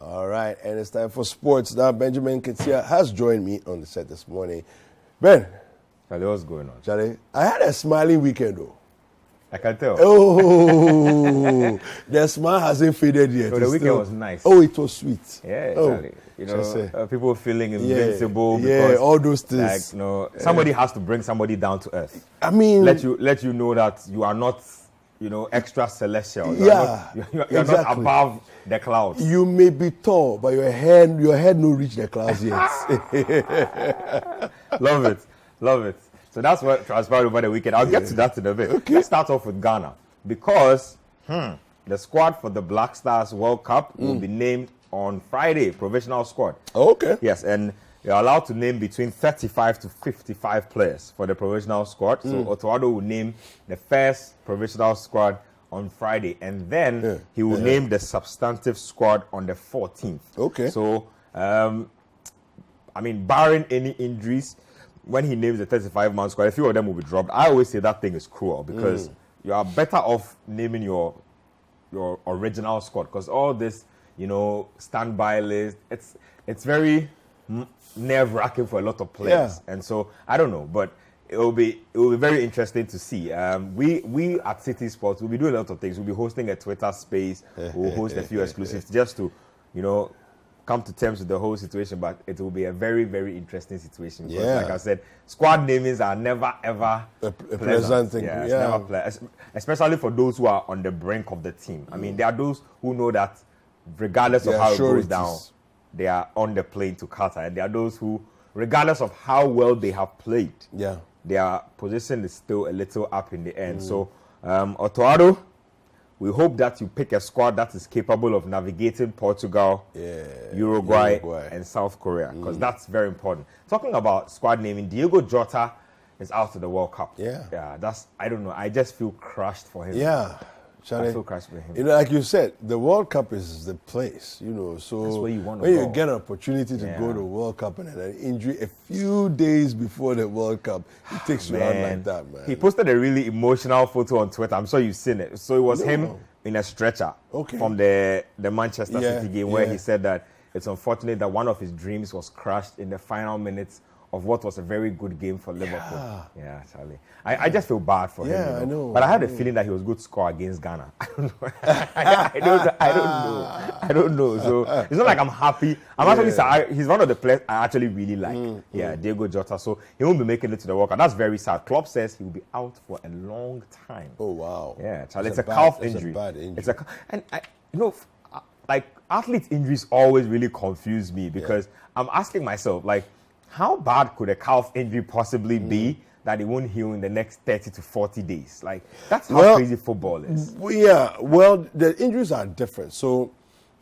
All right, and it's time for sports. Now, Benjamin Nketsia has joined me on the set this morning. Ben. Charlie, what's going on? Charlie, I had a smiling weekend, though. I can tell. Oh, the smile hasn't faded yet. So the weekend was nice. Oh, it was sweet. Yeah, Charlie. You know, people feeling invincible because all those things. Like, you know, somebody has to bring somebody down to earth. I mean, let you know that you are not, you know, extra celestial. You're exactly. not above the clouds. You may be tall, but your head no reach the clouds yet. Love it. So that's what transpired over the weekend. I'll get to that in a bit. Okay. Let's start off with Ghana because the squad for the Black Stars World Cup will be named on Friday, provisional squad. Oh, okay. Yes, and you're allowed to name between 35 to 55 players for the provisional squad. So Otto Addo will name the first provisional squad on Friday, and then he will name the substantive squad on the 14th. Okay. So, I mean, barring any injuries, when he names the 35-man squad, a few of them will be dropped. I always say that thing is cruel because you are better off naming your original squad, because all this, you know, standby list, it's very nerve-wracking for a lot of players. And so I don't know, but it will be very interesting to see. We at Citi Sports will be doing a lot of things. We'll be hosting a Twitter space. We'll host a few exclusives just to, you know, come to terms with the whole situation, but it will be a very, very interesting situation. Because, like I said, squad namings are never ever a pleasant thing. Yeah, it's never pleasant, especially for those who are on the brink of the team. I mean, there are those who know that regardless of how it goes down, they are on the plane to Qatar, and there are those who, regardless of how well they have played, their position is still a little up in the end. So, Otto Addo, we hope that you pick a squad that is capable of navigating Portugal, Uruguay, and South Korea, because that's very important. Talking about squad naming, Diogo Jota is out of the World Cup. I don't know. I just feel crushed for him. Charlie, I feel crushed for him. You know, like you said, the World Cup is the place, you know. So that's where you want to when go. you get an opportunity to go to the World Cup and an injury a few days before the World Cup, it takes you out like that, man. He posted a really emotional photo on Twitter. I'm sure you've seen it. So it was him in a stretcher from the Manchester City game, where he said that it's unfortunate that one of his dreams was crushed in the final minutes of what was a very good game for Liverpool. Yeah, Charlie. I just feel bad for him. I know. But I had a feeling that he was good to score against Ghana. I don't know. I don't know. So it's not like I'm happy. I'm actually sad. He's one of the players I actually really like. Diogo Jota. So he won't be making it to the World Cup. That's very sad. Klopp says he will be out for a long time. Oh, wow. Yeah, Charlie. It's a calf injury. It's a bad injury. And you know, like, athlete injuries always really confuse me because I'm asking myself, like, how bad could a calf injury possibly be that it won't heal in the next 30 to 40 days? Like, that's how crazy football is. Well, the injuries are different. So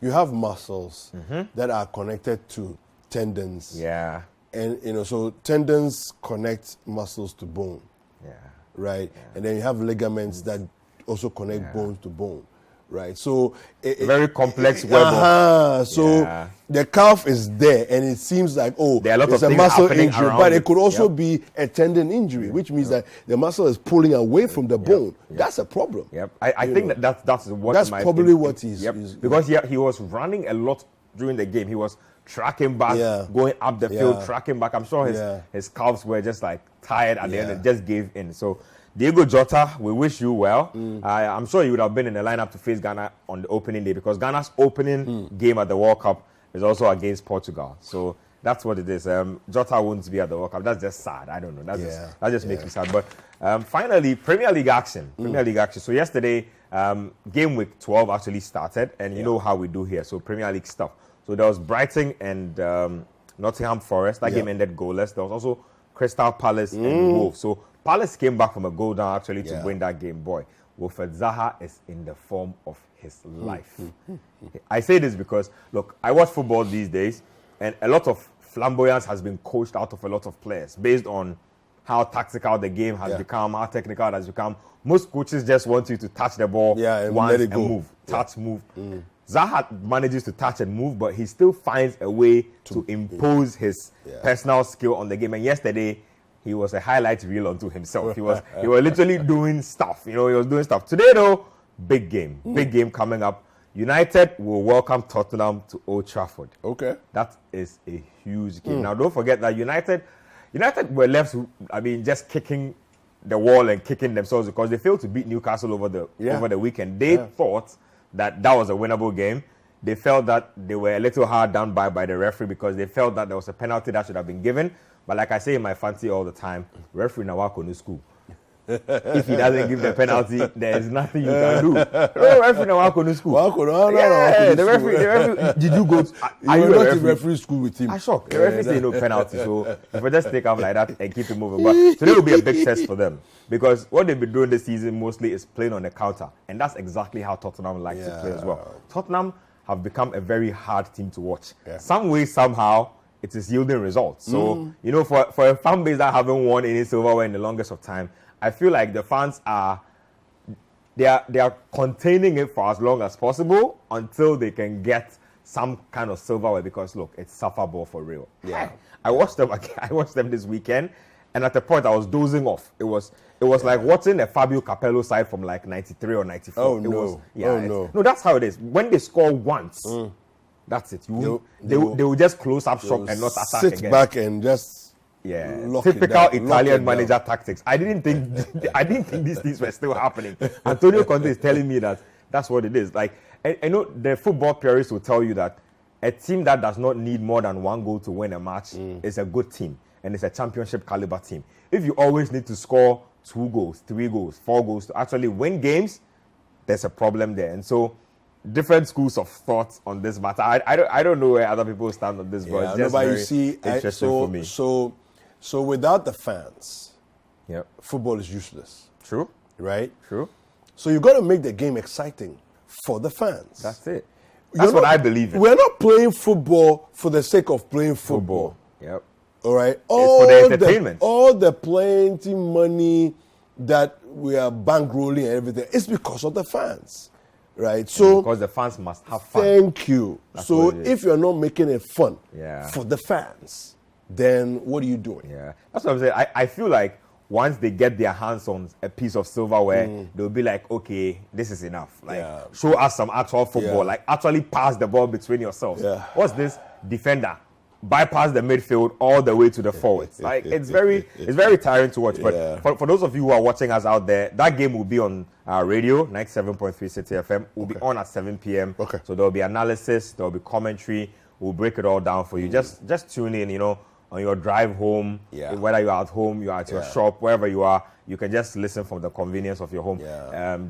you have muscles that are connected to tendons. Yeah. And, you know, so tendons connect muscles to bone. Yeah. Right? Yeah. And then you have ligaments that also connect bones to bone. Right, so very complex web. So the calf is there, and it seems like it's a muscle injury, but it could also be a tendon injury, which means that the muscle is pulling away from the bone. That's a problem. I think that's probably what he's because he was running a lot during the game. He was tracking back, going up the field, tracking back. I'm sure his calves were just like tired at the end and just gave in. So Diogo Jota, we wish you well. I'm sure you would have been in the lineup to face Ghana on the opening day, because Ghana's opening game at the World Cup is also against Portugal. So that's what it is. Jota won't be at the World Cup. That's just sad. I don't know. That just makes me sad. But finally, Premier League action. So yesterday, game week 12 actually started, and you know how we do here. So Premier League stuff. So there was Brighton and Nottingham Forest. That game ended goalless. There was also Crystal Palace and Wolves. So Palace came back from a goal down actually to win that game. Boy, Wilfred Zaha is in the form of his life. I say this because, look, I watch football these days, and a lot of flamboyance has been coached out of a lot of players based on how tactical the game has become, how technical it has become. Most coaches just want you to touch the ball once and move. Touch, move. Zaha manages to touch and move, but he still finds a way to impose his personal skill on the game. And yesterday, he was a highlight reel unto himself. He was literally doing stuff. You know, he was doing stuff. Today, though, big game. Big game coming up. United will welcome Tottenham to Old Trafford. Okay. That is a huge game. Now, don't forget that United were left, just kicking the wall and kicking themselves because they failed to beat Newcastle over the weekend. They thought that was a winnable game. They felt that they were a little hard done by the referee because they felt that there was a penalty that should have been given. But like I say in my fancy all the time, referee Nawako no school. If he doesn't give the penalty, there is nothing you can do. Referee Nawako no school. The referee. Did you go? Are you not in referee school with him? I'm shocked. The referee say no penalty. So if we just take off like that and keep it moving, but today will be a big test for them because what they've been doing this season mostly is playing on the counter, and that's exactly how Tottenham likes to play as well. Tottenham have become a very hard team to watch. Some way, somehow, it is yielding results. So, for a fan base that haven't won any silverware in the longest of time, I feel like the fans are containing it for as long as possible until they can get some kind of silverware because, look, it's sufferball for real. Yeah. I watched them this weekend, and at the point I was dozing off. It was like watching a Fabio Capello side from like 93 or 94. Oh, no. No, that's how it is. When they score once, that's it. They will just close up shop and not attack again. Sit back and just typical Italian manager tactics. I didn't think these things were still happening. Antonio Conte is telling me that that's what it is. Like, I know the football purists will tell you that a team that does not need more than one goal to win a match is a good team and it's a championship caliber team. If you always need to score 2 goals, 3 goals, 4 goals to actually win games, there's a problem there. And so different schools of thought on this matter. I don't know where other people stand on this, but it's just very interesting for me. So without the fans, football is useless. True. Right? True. So you've got to make the game exciting for the fans. That's it. That's what I believe in. We're not playing football for the sake of playing football. Yep. All right? It's for the entertainment. All the plenty money that we are bankrolling and everything, it's because of the fans. Right? So because the fans must have fun. Thank you. So if you're not making it fun for the fans, then what are you doing? Yeah. That's what I'm saying. I feel like once they get their hands on a piece of silverware, they'll be like, okay, this is enough. Like, show us some actual football. Like, actually pass the ball between yourselves. What's this? Defender bypass the midfield all the way to the forwards. Like, it's very tiring to watch. But for those of you who are watching us out there, that game will be on radio, 97.3 Citi FM. Will be on at 7 p.m. Okay. So there'll be analysis, there'll be commentary. We'll break it all down for you. Just tune in, on your drive home, whether you're at home, you're at your shop, wherever you are, you can just listen from the convenience of your home.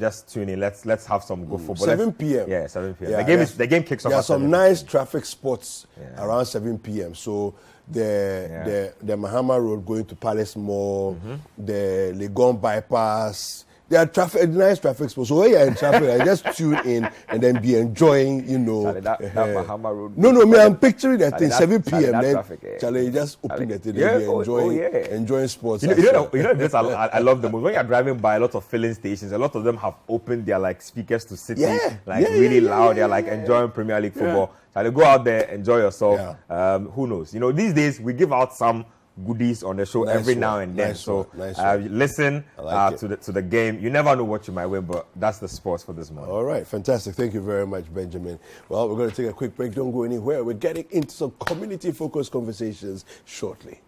Just tune in. Let's have some good football. 7 p.m. Yeah, 7 p.m. The game kicks off. There are some nice traffic spots around 7 p.m. So the Mahama Road going to Palace Mall, the Legon bypass. There are nice traffic spots. So when you're in traffic, just tune in and then be enjoying, that Mahama Road. No, I'm picturing that thing, 7 p.m. Then, traffic, Charlie, just open the thing and be enjoying sports. This I love the most. When you're driving by a lot of filling stations, a lot of them have opened their speakers to City, really loud. They're enjoying Premier League football. So go out there, enjoy yourself. Who knows? These days we give out some goodies on the show every now and then. Listen to the game. You never know what you might win, but that's the sports for this morning. All right, fantastic. Thank you very much, Benjamin. Well, we're going to take a quick break. Don't go anywhere. We're getting into some community-focused conversations shortly.